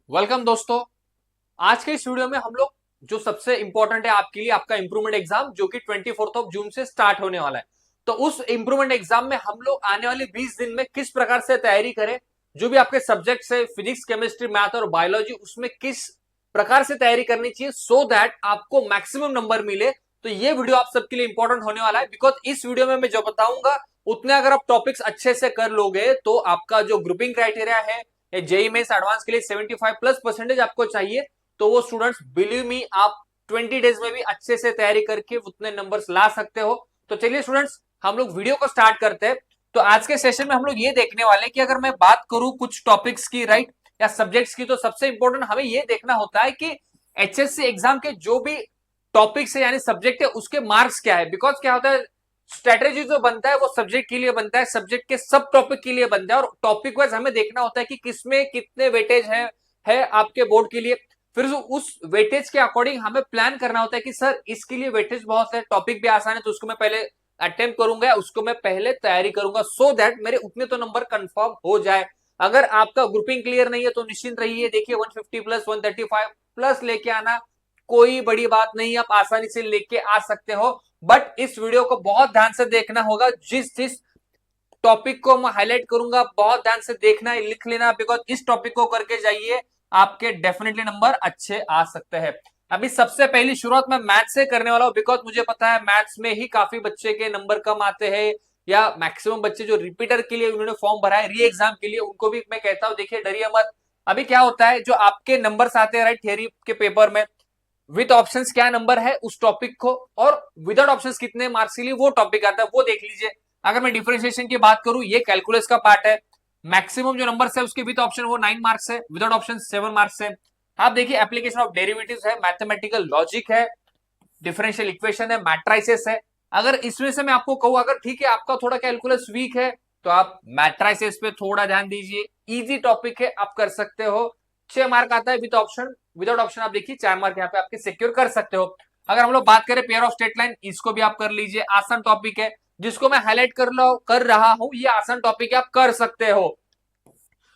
Welcome दोस्तों। आज के इस वीडियो में हम लोग जो सबसे इंपॉर्टेंट है आपके लिए आपका इंप्रूवमेंट एग्जाम जो कि 24 जून से स्टार्ट होने वाला है। तो उस इंप्रूवमेंट एग्जाम में हम लोग आने वाले 20 दिन में किस प्रकार से तैयारी करें, जो भी आपके सब्जेक्ट्स है फिजिक्स केमिस्ट्री मैथ और बायोलॉजी उसमें किस प्रकार से तैयारी करनी चाहिए सो दैट आपको मैक्सिमम नंबर मिले। तो ये वीडियो आप सबके लिए इंपॉर्टेंट होने वाला है बिकॉज इस वीडियो में मैं जो बताऊंगा उतने अगर आप टॉपिक्स अच्छे से कर लोगे तो आपका जो ग्रुपिंग क्राइटेरिया है जेई मेंस एडवांस के लिए 75+ परसेंटेज आपको चाहिए। तो वो स्टूडेंट्स बिलीव मी आप 20 डेज में भी अच्छे से तैयारी करके उतने नंबर्स ला सकते हो। तो चलिए स्टूडेंट्स हम लोग वीडियो को स्टार्ट करते हैं। तो आज के सेशन में हम लोग ये देखने वाले हैं कि अगर मैं बात करूं कुछ टॉपिक्स की राइट या सब्जेक्ट्स की, तो सबसे इंपॉर्टेंट हमें ये देखना होता है कि एचएससी एग्जाम के जो भी टॉपिक्स है यानी सब्जेक्ट है उसके मार्क्स क्या है। बिकॉज क्या होता है स्ट्रेटेजी जो बनता है वो सब्जेक्ट के लिए बनता है, सब्जेक्ट के सब टॉपिक के लिए बनता है और टॉपिक वाइज हमें देखना होता है कि किसमें कितने वेटेज है आपके बोर्ड के लिए। फिर उस वेटेज के अकॉर्डिंग हमें प्लान करना होता है कि सर इसके लिए वेटेज बहुत है, टॉपिक भी आसान है तो उसको मैं पहले अटेम्प्ट करूंगा, उसको मैं पहले तैयारी करूंगा सो दैट मेरे उतने तो नंबर कंफर्म हो जाए। अगर आपका ग्रुपिंग क्लियर नहीं है तो निश्चिंत रहिए, देखिए 150 प्लस 135 प्लस लेके आना कोई बड़ी बात नहीं, आप आसानी से लेके आ सकते हो। बट इस वीडियो को बहुत ध्यान से देखना होगा, जिस जिस टॉपिक को मैं हाईलाइट करूंगा बहुत ध्यान से देखना है, लिख लेना बिकॉज इस टॉपिक को करके जाइए आपके डेफिनेटली नंबर अच्छे आ सकते हैं। अभी सबसे पहली शुरुआत मैं मैथ्स से करने वाला हूं बिकॉज मुझे पता है मैथ्स में ही काफी बच्चे के नंबर कम आते हैं या मैक्सिमम बच्चे जो रिपीटर के लिए उन्होंने फॉर्म भरा है री एग्जाम के लिए उनको भी मैं कहता हूं देखिए डरिए मत। अभी क्या होता है जो आपके नंबर्स आते हैं राइट थियरी के पेपर में विद ऑप्शंस क्या नंबर है उस टॉपिक को और विदाउट ऑप्शंस कितने मार्क्स के लिए वो टॉपिक आता है वो देख लीजिए। अगर मैं डिफरेंशिएशन की बात करूं ये कैलकुलस का पार्ट है, मैक्सिमम जो नंबर है उसके विद ऑप्शन वो 9 मार्क्स है, विदाउट ऑप्शन 7 मार्क्स है। आप देखिए एप्लीकेशन ऑफ डेरिवेटिव्स है, मैथमेटिकल लॉजिक है, डिफरेंशियल इक्वेशन है, मैट्राइसिस है। अगर इसमें से मैं आपको कहूं अगर ठीक है आपका थोड़ा कैलकुलस वीक है तो आप मैट्राइसिस पे थोड़ा ध्यान दीजिए, इजी टॉपिक है आप कर सकते हो। 6 मार्क आता है विद ऑप्शन, विदाउट ऑप्शन आप देखिए 4 मार्क यहाँ पे आपके सिक्योर कर सकते हो। अगर हम लोग बात करें पेयर ऑफ स्ट्रेट लाइन इसको भी आप कर लीजिए, आसान टॉपिक है जिसको मैं हाईलाइट कर रहा हूं, ये आसान टॉपिक है आप कर सकते हो।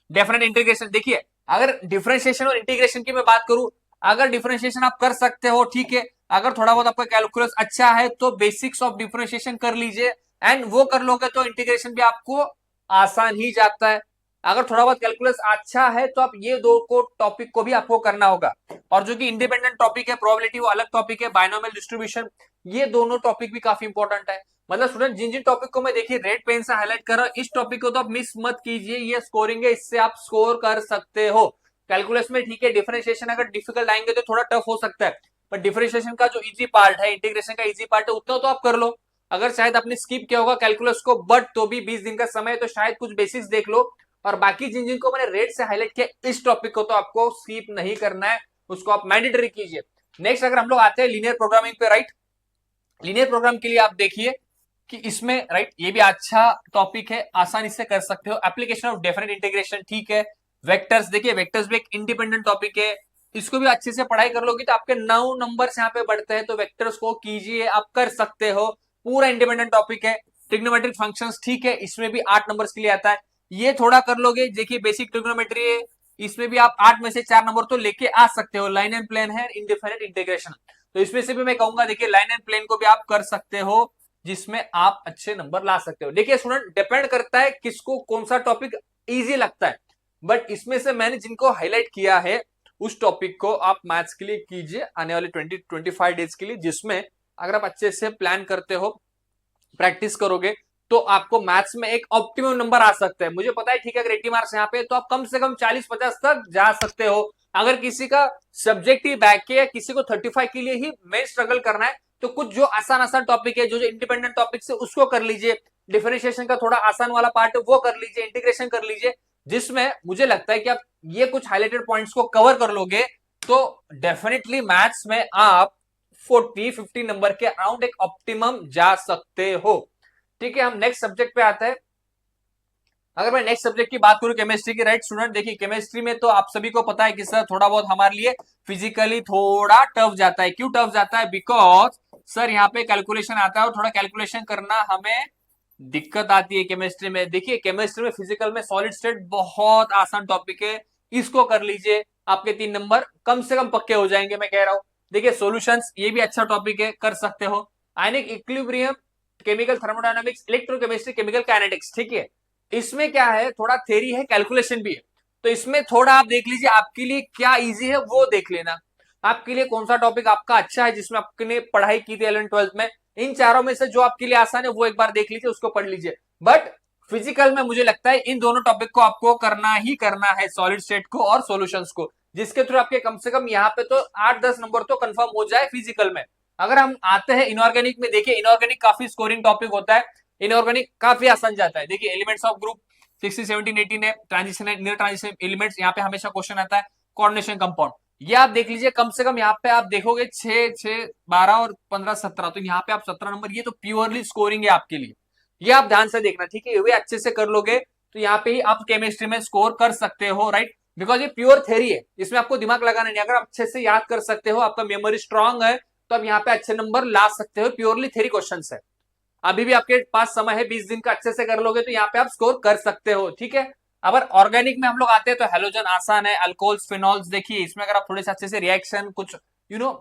डेफिनेट इंटीग्रेशन देखिए, अगर डिफरेंशिएशन और इंटीग्रेशन की मैं बात करूं, अगर डिफरेंशिएशन आप कर सकते हो ठीक है, अगर थोड़ा बहुत आपका कैलकुलस अच्छा है तो बेसिक्स ऑफ डिफरेंशिएशन कर लीजिए एंड वो कर लोगे तो इंटीग्रेशन भी आपको आसान ही जाता है। अगर थोड़ा बहुत कैलकुलस अच्छा है तो आप ये दो को टॉपिक को भी आपको करना होगा। और जो कि इंडिपेंडेंट टॉपिक है प्रोबेबिलिटी वो अलग टॉपिक है, बायनोमियल डिस्ट्रीब्यूशन ये दोनों टॉपिक भी काफी इंपॉर्टेंट है। मतलब स्टूडेंट जिन जिन टॉपिक को मैं देखिए रेड पेन से हाईलाइट कर रहा हूं इस टॉपिक को तो आप मिस मत कीजिए, ये स्कोरिंग है इससे आप स्कोर कर सकते हो। कैलकुलस में ठीक है डिफरेंशिएशन अगर डिफिकल्ट आएंगे तो थोड़ा टफ हो सकता है, बट डिफरेंशिएशन का जो इजी पार्ट है इंटीग्रेशन का इजी पार्ट है उतना तो आप कर लो। अगर शायद आपने स्किप किया होगा कैलकुलस को बट तो भी 20 दिन का समय है तो शायद कुछ बेसिक्स देख लो। और बाकी जिन जिनको मैंने रेड से हाईलाइट किया इस टॉपिक को तो आपको स्किप नहीं करना है, उसको आप मैंडेटरी कीजिए। नेक्स्ट अगर हम लोग आते हैं लीनियर प्रोग्रामिंग पे राइट, लीनियर प्रोग्राम के लिए आप देखिए कि इसमें राइट ये भी अच्छा टॉपिक है, आसानी से कर सकते हो। एप्लीकेशन ऑफ डेफिनेट इंटीग्रेशन ठीक है। वेक्टर्स देखिए, वेक्टर्स भी एक इंडिपेंडेंट टॉपिक है, इसको भी अच्छे से पढ़ाई कर लोगे तो आपके 9 नंबर यहाँ पे बढ़ते हैं। तो वेक्टर्स को कीजिए आप कर सकते हो, पूरा इंडिपेंडेंट टॉपिक है। ट्रिग्नोमेट्रिक फंक्शंस ठीक है, इसमें भी 8 नंबर के लिए आता है, ये थोड़ा कर लोगे। देखिए बेसिक ट्रिग्नोमेट्री है, इसमें भी आप 8 में से 4 नंबर तो लेके आ सकते हो। लाइन एंड प्लेन है, इंडिफिनिट इंटीग्रेशन, तो इसमें से भी मैं कहूंगा देखिए लाइन एंड प्लेन को भी आप कर सकते हो जिसमें आप अच्छे नंबर ला सकते हो। देखिए स्टूडेंट डिपेंड करता है किसको कौन सा टॉपिक इजी लगता है, बट इसमें से मैंने जिनको हाईलाइट किया है उस टॉपिक को आप मैथ्स के लिए कीजिए आने वाले 20-25 डेज के लिए, जिसमें अगर आप अच्छे से प्लान करते हो प्रैक्टिस करोगे तो आपको मैथ्स में एक ऑप्टिमम नंबर आ सकता है। मुझे पता है ठीक है अगर 80 मार्क्स यहाँ पे तो आप कम से कम 40-50 तक जा सकते हो। अगर किसी का सब्जेक्ट ही बैक के या किसी को 35 के लिए ही मेन स्ट्रगल करना है तो कुछ जो आसान आसान टॉपिक है जो जो इंडिपेंडेंट टॉपिक से उसको कर लीजिए। डिफरेंशिएशन का थोड़ा आसान वाला पार्ट है वो कर लीजिए, इंटीग्रेशन कर लीजिए, जिसमें मुझे लगता है कि आप ये कुछ हाईलाइटेड पॉइंट्स को कवर कर लोगे तो डेफिनेटली मैथ्स में आप 40-50 नंबर के अराउंड एक ऑप्टिमम जा सकते हो। ठीक है, हम नेक्स्ट सब्जेक्ट पे आते हैं। अगर मैं नेक्स्ट सब्जेक्ट की बात करूं केमिस्ट्री की राइट स्टूडेंट, देखिए केमिस्ट्री में तो आप सभी को पता है कि सर थोड़ा बहुत हमारे लिए फिजिकली थोड़ा टफ जाता है। क्यों टफ जाता है? बिकॉज सर यहाँ पे कैलकुलेशन आता है और थोड़ा कैलकुलेशन करना हमें दिक्कत आती है केमिस्ट्री में। देखिए केमिस्ट्री में फिजिकल में सॉलिड स्टेट बहुत आसान टॉपिक है, इसको कर लीजिए। आपके 3 नंबर कम से कम पक्के हो जाएंगे, मैं कह रहा हूं। देखिए सॉल्यूशंस, ये भी अच्छा टॉपिक है, कर सकते हो। Ionic equilibrium, chemical thermodynamics, electrochemistry, chemical kinetics, ठीक है। इसमें क्या है, थोड़ा थ्योरी है, कैलकुलेशन भी है, तो इसमें थोड़ा आप देख लीजिए आपके लिए क्या इजी है वो देख लेना। आपके लिए कौन सा टॉपिक आपका अच्छा है जिसमें आपने पढ़ाई की थी 11th-12th में, इन चारों में से जो आपके लिए आसान है वो एक बार देख लीजिए, उसको पढ़ लीजिए। बट फिजिकल में मुझे लगता है इन दोनों टॉपिक को आपको करना ही करना है, सॉलिड स्टेट को और सॉल्यूशंस को, जिसके थ्रू आपके कम से कम यहाँ पे तो 8-10 नंबर तो कंफर्म हो जाए फिजिकल में। अगर हम आते हैं इनऑर्गेनिक में, देखिए इनऑर्गेनिक काफी स्कोरिंग टॉपिक होता है, इनऑर्गेनिक काफी आसान जाता है। देखिए एलिमेंट्स ऑफ ग्रुप 16, 17, 18 है, ट्रांजिशन है, नियर ट्रांजिशन एलिमेंट्स, यहाँ पे हमेशा क्वेश्चन आता है। कोऑर्डिनेशन कंपाउंड, ये आप देख लीजिए, कम से कम यहाँ पे आप देखोगे 6, 6, 12 और 15, 17, तो यहाँ पे आप 17 नंबर, ये तो प्योरली स्कोरिंग है आपके लिए, ये आप ध्यान से देखना, ठीक है। ये अच्छे से कर लोगे तो यहाँ पे ही आप केमिस्ट्री में स्कोर कर सकते हो, राइट। बिकॉज ये प्योर थ्योरी है, इसमें आपको दिमाग लगाना नहीं, अगर आप अच्छे से याद कर सकते हो, आपका मेमोरी स्ट्रांग है, तो आप यहाँ पे अच्छे नंबर ला सकते हो, प्योरली थ्योरी क्वेश्चन है। अभी भी आपके पास समय है, 20 दिन का, अच्छे से कर लोगे तो यहाँ पे आप स्कोर कर सकते हो, ठीक है। अगर ऑर्गेनिक में हम लोग आते हैं तो हेलोजन आसान है, अल्कोहल्स, फिनॉल्स, देखिए इसमें अगर आप थोड़े से अच्छे से रिएक्शन, कुछ यू नो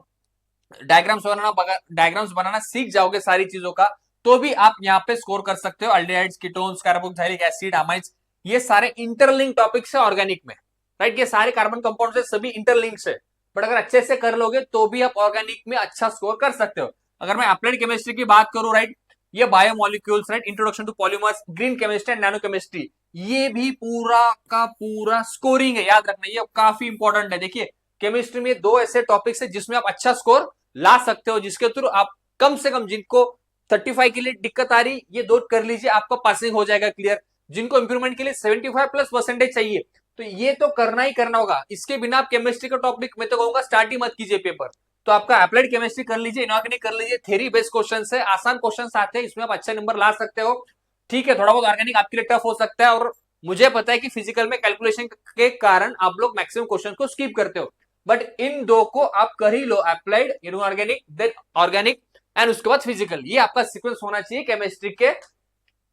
डायग्राम्स बनाना सीख जाओगे सारी चीजों का, तो भी आप यहाँ पे स्कोर कर सकते हो। Aldehydes, ketones, carboxylic acid, amides, ये सारे इंटरलिंक टॉपिक्स है ऑर्गेनिक में, राइट। ये सारे कार्बन कंपाउंड से सभी इंटरलिंक्स है, बट अगर अच्छे से कर लोगे तो भी आप ऑर्गेनिक में अच्छा स्कोर कर सकते हो। अगर मैं अप्लाइड केमिस्ट्री की बात करूं, राइट, ये biomolecules, right, introduction to polymers, green chemistry and nano chemistry, ये भी पूरा का पूरा स्कोरिंग है, याद रखना, ये काफी इंपॉर्टेंट है। देखिए केमिस्ट्री में 2 ऐसे टॉपिक्स है जिसमें आप अच्छा स्कोर ला सकते हो, जिसके थ्रू आप कम से कम, जिनको 35 के लिए दिक्कत आ रही, ये 2 कर लीजिए, आपका पासिंग हो जाएगा क्लियर। जिनको इंप्रूवमेंट के लिए 75+% चाहिए, तो ये तो करना ही करना होगा, इसके बिना आप केमिस्ट्री का टॉपिक मैं तो कहूंगा स्टार्ट ही मत कीजिए पेपर। तो आपका अप्लाइड केमिस्ट्री कर लीजिए, इनऑर्गेनिक कर लीजिए, थ्योरी बेस्ड क्वेश्चन है, आसान क्वेश्चन आते हैं, इसमें आप अच्छे नंबर ला सकते हो, ठीक है। थोड़ा बहुत ऑर्गेनिक आपके लिए टफ हो सकता है, और मुझे पता है कि फिजिकल में कैलकुलेशन के कारण आप लोग मैक्सिमम क्वेश्चन को स्किप करते हो, बट इन 2 को आप कर ही लो, applied, inorganic, then organic, and उसके बाद फिजिकल। ये आपका सीक्वेंस होना चाहिए केमिस्ट्री के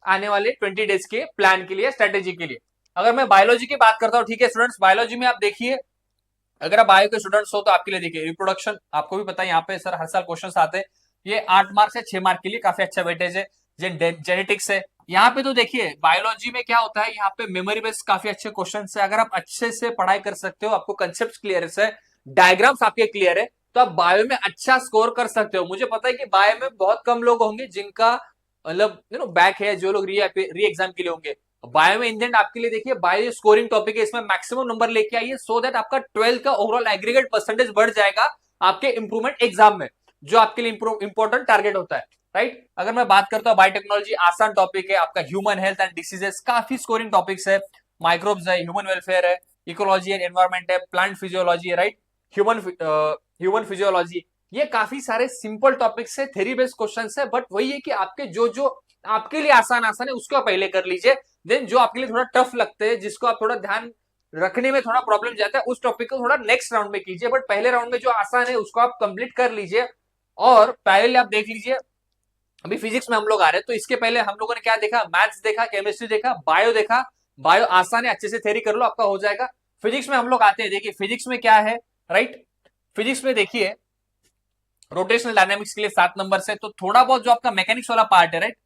आने वाले 20 डेज के प्लान के लिए, स्ट्रेटेजी के लिए। अगर मैं बायोलॉजी की बात करता हूँ, ठीक है स्टूडेंट्स, बायोलॉजी में आप देखिए, अगर आप बायो के स्टूडेंट्स हो तो आपके लिए देखिए रिप्रोडक्शन, आपको भी पता है यहाँ पे सर हर साल क्वेश्चन आते हैं, ये 8 मार्क से 6 मार्क के लिए काफी अच्छा वेटेज है। जेनेटिक्स है यहाँ पे, तो देखिए बायोलॉजी में क्या होता है, यहाँ पे मेमोरी बेस्ड काफी अच्छे क्वेश्चन है, अगर आप अच्छे से पढ़ाई कर सकते हो, आपको कंसेप्ट क्लियर है, डायग्राम्स आपके क्लियर है, तो आप बायो में अच्छा स्कोर कर सकते हो। मुझे पता है कि बायो में बहुत कम लोग होंगे जिनका मतलब बैक है, जो लोग री एग्जाम के लिए होंगे। बायो में इंडियन आपके लिए देखिए, बायो स्कोरिंग टॉपिक है, इसमें मैक्सिमम नंबर लेके आइए, सो दैट आपका 12th का ओवरऑल एग्रीगेट परसेंटेज बढ़ जाएगा आपके इंप्रूवमेंट एग्जाम में, जो आपके लिए इंपॉर्टेंट टारगेट होता है, राइट। अगर मैं बात करता हूँ बायोटेक्नोलॉजी, आसान टॉपिक है आपका, ह्यूमन हेल्थ एंड डिसीजेस, काफी स्कोरिंग टॉपिक्स है, माइक्रोब्स है, ह्यूमन वेलफेयर है, इकोलॉजी एंड एनवायरमेंट है, प्लांट फिजियोलॉजी है, राइट, ह्यूमन फिजियोलॉजी, ये काफी सारे सिंपल टॉपिक्स है, थ्योरी बेस्ड क्वेश्चंस है, बट वही है कि आपके जो जो आपके लिए आसान आसान है उसको पहले कर लीजिए, देन जो आपके लिए थोड़ा टफ लगते हैं, जिसको आप थोड़ा ध्यान रखने में थोड़ा प्रॉब्लम जाता है, उस टॉपिक को थोड़ा नेक्स्ट राउंड में कीजिए, बट पहले राउंड में जो आसान है उसको आप कंप्लीट कर लीजिए। और पहले आप देख लीजिए, अभी फिजिक्स में हम लोग आ रहे हैं, तो इसके पहले हम लोगों ने क्या देखा, मैथ्स देखा, केमिस्ट्री देखा, बायो देखा। बायो आसान है, अच्छे से थ्योरी कर लो, आपका हो जाएगा। फिजिक्स में हम लोग आते हैं, देखिए फिजिक्स में क्या है, राइट, फिजिक्स में देखिए रोटेशनल डायनामिक्स के लिए 7 नंबर से, तो थोड़ा बहुत जो आपका मैकेनिक्स वाला पार्ट है, right,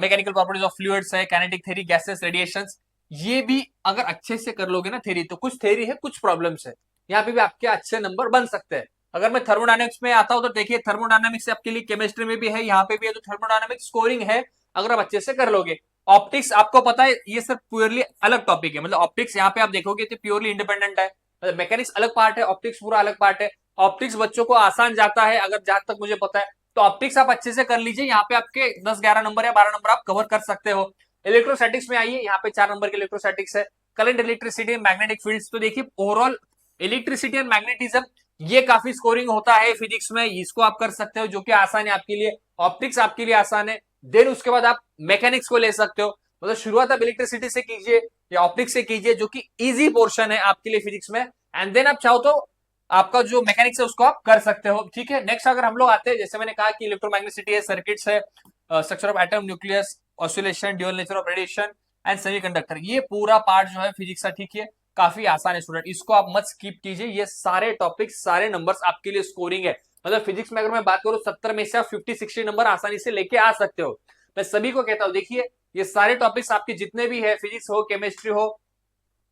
mechanical properties of fluids है, काइनेटिक थ्योरी, गैसेस, रेडिएशंस, ये भी अगर अच्छे से कर लोगे ना थ्योरी, तो कुछ थ्योरी है, कुछ प्रॉब्लम्स है, यहाँ पे भी आपके अच्छे नंबर बन सकते हैं। अगर मैं थर्मोडायनामिक्स में आता हूं तो देखिए थर्मोडायनामिक्स आपके लिए केमिस्ट्री में भी है, यहाँ पे भी है, तो थर्मोडायनामिक्स स्कोरिंग है अगर आप अच्छे से कर लोगे। ऑप्टिक्स आपको पता है ये सब प्योरली अलग टॉपिक है, मतलब ऑप्टिक्स यहाँ पे आप देखोगे तो प्योरली इंडिपेंडेंट है, मतलब मैकेनिक्स अलग पार्ट है, ऑप्टिक्स पूरा अलग पार्ट है। ऑप्टिक्स बच्चों को आसान जाता है, अगर जहां तक मुझे पता है, तो ऑप्टिक्स आप अच्छे से कर लीजिए, यहाँ पे आपके 10-11 नंबर या 12 नंबर आप कवर कर सकते हो। इलेक्ट्रोस्टैटिक्स में आइए, यहाँ पे 4 नंबर के इलेक्ट्रोस्टैटिक्स है, करंट, इलेक्ट्रिसिटी, मैग्नेटिक फील्ड्स, तो देखिए ओवरऑल इलेक्ट्रिसिटी एंड मैग्नेटिज्म, ये काफी स्कोरिंग होता है फिजिक्स में, इसको आप कर सकते हो, जो कि आसान है आपके लिए। ऑप्टिक्स आपके लिए आसान है, देन उसके बाद आप मैकेनिक्स को ले सकते हो, मतलब शुरुआत आप इलेक्ट्रिसिटी से कीजिए या ऑप्टिक्स से कीजिए, जो कि इजी पोर्शन है आपके लिए फिजिक्स में, एंड देन आप चाहो तो आपका जो मैकेनिक्स है उसको आप कर सकते हो, ठीक है। नेक्स्ट अगर हम लोग आते हैं, जैसे मैंने कहा कि इलेक्ट्रोमैग्नेटिसिटी है, सर्किट्स है, structure of atom, nucleus, oscillation, dual nature of radiation and semiconductor, ये पूरा पार्ट जो है फिजिक्स का, ठीक है। काफी आसान है स्टूडेंट, इसको आप मत स्किप कीजिए। ये सारे टॉपिक, सारे नंबर्स आपके लिए स्कोरिंग है। मतलब फिजिक्स में अगर मैं बात करूं 70 में से आप 50-60 नंबर आसानी से लेके आ सकते हो। मैं सभी को कहता हूं देखिए ये सारे टॉपिक्स आपके जितने भी है, फिजिक्स हो, केमिस्ट्री हो,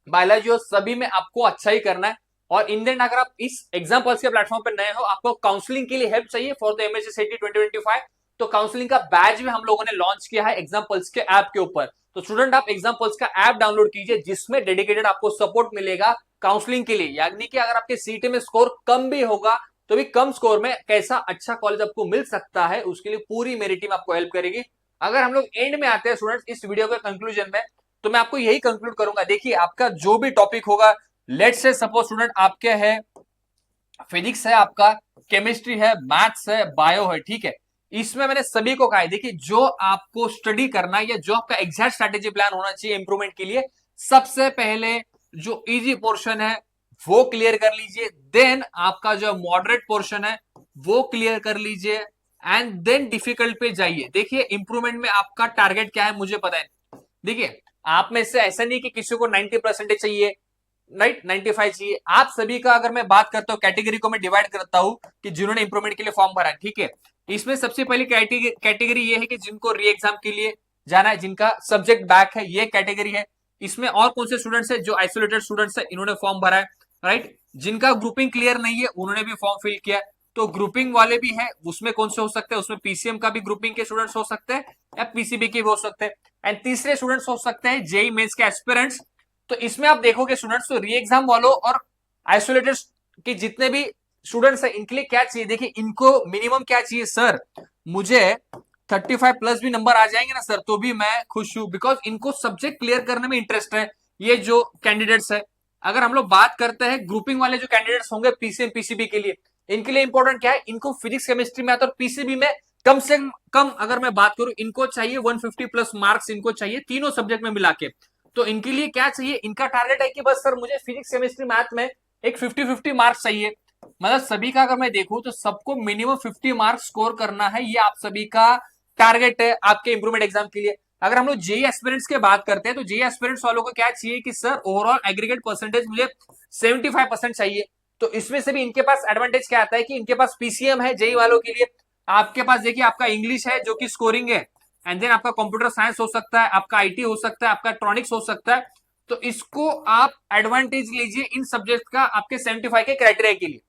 बायोलॉजी हो, सभी में आपको अच्छा ही करना है। और इन दिन अगर आप इस एग्जाम्पल्स के प्लेटफॉर्म पर नए हो, आपको काउंसलिंग के लिए हेल्प चाहिए फॉर द एमएचसीटी 2025, तो काउंसलिंग का बैच भी हम लोगों ने लॉन्च किया है एग्जाम्पल्स के ऐप के ऊपर। तो स्टूडेंट आप एग्जाम्पल्स का ऐप डाउनलोड कीजिए जिसमें डेडिकेटेड आपको सपोर्ट मिलेगा काउंसलिंग के लिए। यानी कि अगर आपके सीटी में स्कोर कम भी होगा तो भी कम स्कोर में कैसा अच्छा कॉलेज आपको मिल सकता है, उसके लिए पूरी मेरी टीम आपको हेल्प करेगी। अगर हम लोग एंड में आते हैं स्टूडेंट्स इस वीडियो के कंक्लूजन में, तो मैं आपको यही कंक्लूड करूंगा। देखिए आपका जो भी टॉपिक होगा, लेट्स से सपोज स्टूडेंट आपके है फिजिक्स है, आपका केमिस्ट्री है, मैथ्स है, बायो है, ठीक है, इसमें मैंने सभी को कहा है देखिए जो आपको स्टडी करना है या जो आपका एग्जैक्ट स्ट्रेटेजी प्लान होना चाहिए इंप्रूवमेंट के लिए, सबसे पहले जो इजी पोर्शन है वो क्लियर कर लीजिए, देन आपका जो मॉडरेट पोर्शन है वो क्लियर कर लीजिए, एंड देन डिफिकल्ट पे जाइए। देखिए इंप्रूवमेंट में आपका टारगेट क्या है मुझे पता है। देखिए आप में से ऐसा नहीं कि किसी को 90% चाहिए, राइट, 95 चाहिए। आप सभी का अगर मैं बात करता हूँ कैटेगरी को मैं डिवाइड करता हूँ कि जिन्होंने इंप्रूवमेंट के लिए फॉर्म भरा है, ठीक है, इसमें सबसे पहली कैटेगरी ये है कि जिनको री एग्जाम के लिए जाना है, जिनका सब्जेक्ट बैक है, ये कैटेगरी है। इसमें और कौन से स्टूडेंट्स है, जो आइसोलेटेड स्टूडेंट्स है इन्होंने फॉर्म भरा है, राइट, जिनका ग्रुपिंग क्लियर नहीं है उन्होंने भी फॉर्म फिल किया। तो ग्रुपिंग वाले भी है, उसमें कौन से हो सकते हैं, उसमें पीसीएम का भी ग्रुपिंग के स्टूडेंट्स हो सकते हैं या पीसीबी के भी हो सकते हैं, एंड तीसरे स्टूडेंट्स हो सकते हैं जेई मेंस के एस्पिरेंट्स। तो इसमें आप देखोगे स्टूडेंट्स तो री एग्जाम वालों और आइसोलेटेड के जितने भी स्टूडेंट्स है इनके लिए क्या चाहिए, देखिए इनको मिनिमम क्या चाहिए, सर मुझे 35 प्लस भी नंबर आ जाएंगे ना सर तो भी मैं खुश हूं, बिकॉज इनको सब्जेक्ट क्लियर करने में इंटरेस्ट है। ये जो कैंडिडेट्स है, अगर हम लोग बात करते हैं ग्रुपिंग वाले जो कैंडिडेट्स होंगे पीसीएम पीसीबी के लिए, इनके लिए इंपॉर्टेंट क्या है, इनको फिजिक्स केमिस्ट्री मैथ और पीसीबी में कम से कम अगर मैं बात करूं इनको चाहिए 150 प्लस मार्क्स, इनको चाहिए तीनों सब्जेक्ट में मिला के। तो इनके लिए क्या चाहिए, इनका टारगेट है कि बस सर मुझे फिजिक्स केमिस्ट्री मैथ में एक 50-50 मार्क्स चाहिए। मतलब सभी का अगर मैं देखूं तो सबको मिनिमम 50 मार्क्स स्कोर करना है, ये आप सभी का टारगेट है आपके इंप्रूवमेंट एग्जाम के लिए। अगर हम लोग जेई एस्पिरेंट्स की बात करते हैं तो जेई एस्पिरेंट्स वालों को क्या चाहिए कि सर ओवरऑल एग्रीगेट परसेंटेज मुझे 75% चाहिए। तो इसमें से भी इनके पास एडवांटेज क्या आता है कि इनके पास पीसीएम है जेई वालों के लिए, आपके पास देखिए आपका इंग्लिश है जो कि स्कोरिंग है, एंड देन आपका कंप्यूटर साइंस हो सकता है, आपका आईटी हो सकता है, आपका इलेक्ट्रॉनिक्स हो सकता है। तो इसको आप एडवांटेज लीजिए इन सब्जेक्ट का आपके 75 के क्राइटेरिया के लिए।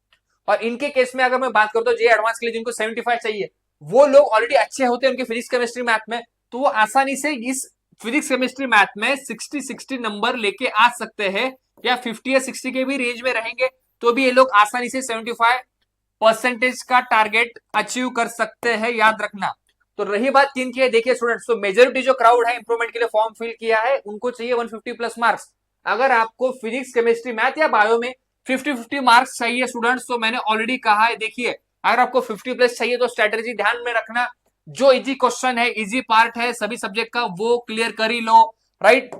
और इनके केस में अगर मैं बात करता हूँ जे एडवांस के लिए जिनको 75 चाहिए, वो लोग ऑलरेडी अच्छे होते हैं उनके फिजिक्स केमिस्ट्री मैथ में, तो वो आसानी से इस फिजिक्स केमिस्ट्री मैथ में 60 नंबर लेके आ सकते हैं, या 50 या 60 के भी रेंज में रहेंगे तो भी ये लोग आसानी से 75% का टारगेट अचीव कर सकते हैं, याद रखना। तो रही बात किन की है, देखिए स्टूडेंट्स तो मेजोरिटी जो क्राउड है इंप्रूवमेंट के लिए फॉर्म फिल किया है उनको चाहिए 150 प्लस मार्क्स। अगर आपको फिजिक्स केमिस्ट्री मैथ या बायो में 50-50 मार्क्स चाहिए स्टूडेंट्स, तो मैंने ऑलरेडी कहा है देखिए अगर आपको 50 प्लस चाहिए तो स्ट्रेटेजी ध्यान में रखना, जो इजी क्वेश्चन है, इजी पार्ट है सभी सब्जेक्ट का वो क्लियर कर ही लो, राइट।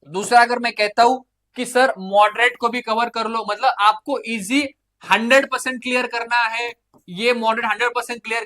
दूसरा अगर मैं कहता हूं कि सर मॉडरेट को भी कवर कर लो, मतलब आपको इजी 100% क्लियर करना है, ये मॉडरेट 100% क्लियर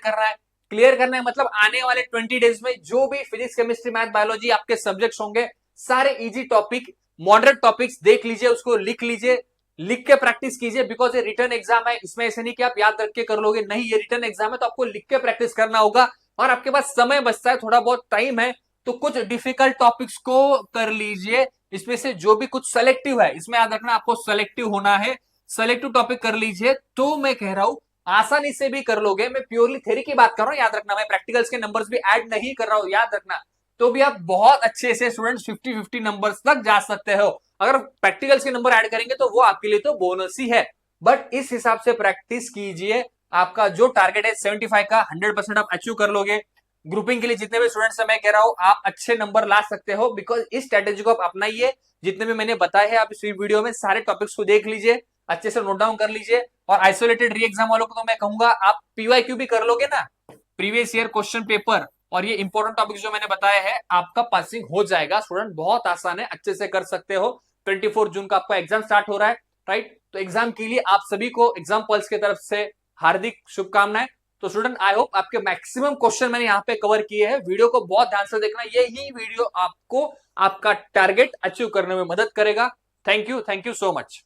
करना है, मतलब आने वाले 20 डेज में जो भी फिजिक्स केमिस्ट्री मैथ बायोलॉजी आपके सब्जेक्ट्स होंगे सारे इजी टॉपिक, मॉडरेट टॉपिक्स देख लीजिए, उसको लिख लीजिए, लिख के प्रैक्टिस कीजिए, बिकॉज ये रिटर्न एग्जाम है, इसमें ऐसे नहीं कि आप याद रख के कर लोगे, नहीं ये रिटर्न एग्जाम है तो आपको लिख के प्रैक्टिस करना होगा। और आपके पास समय बचता है, थोड़ा बहुत टाइम है, तो कुछ डिफिकल्ट टॉपिक्स को कर लीजिए, इसमें से जो भी कुछ सेलेक्टिव है, इसमें याद रखना आपको सेलेक्टिव होना है, सेलेक्टिव टॉपिक कर लीजिए, तो मैं कह रहा हूं आसानी से भी कर लोगे। मैं प्योरली थ्योरी की बात कर रहा हूं, याद रखना, मैं प्रैक्टिकल्स के नंबर्स भी ऐड नहीं कर रहा हूं, याद रखना। तो भी आप बहुत अच्छे से स्टूडेंट्स 50-50 नंबर्स तक जा सकते हो। अगर प्रैक्टिकल्स के नंबर ऐड करेंगे तो वो आपके लिए तो बोनस ही है, बट इस हिसाब से प्रैक्टिस कीजिए, आपका जो टारगेट है 75 का 100% आप अचीव कर लोगे। ग्रुपिंग के लिए जितने भी स्टूडेंट्स हैं मैं कह रहा हूं आप अच्छे नंबर ला सकते हो, बिकॉज इस स्ट्रेटेजी को आप अपनाइए, जितने भी मैंने बताया है आप इस वीडियो में सारे टॉपिक्स को देख लीजिए, अच्छे से नोट डाउन कर लीजिए। और आइसोलेटेड री एग्जाम वालों को तो मैं कहूंगा आप पीवाईक्यू भी कर लोगे ना, प्रीवियस ईयर क्वेश्चन पेपर, और ये इंपॉर्टेंट टॉपिक्स जो मैंने बताया है आपका पासिंग हो जाएगा स्टूडेंट, बहुत आसान है, अच्छे से कर सकते हो। 24 जून का आपका एग्जाम स्टार्ट हो रहा है, राइट, तो एग्जाम के लिए आप सभी को एग्जाम पल्स की तरफ से हार्दिक शुभकामनाएं। तो स्टूडेंट आई होप आपके मैक्सिमम क्वेश्चन मैंने यहाँ पे कवर किए हैं, वीडियो को बहुत ध्यान से देखना, यही वीडियो आपको आपका टारगेट अचीव करने में मदद करेगा। Thank you so much.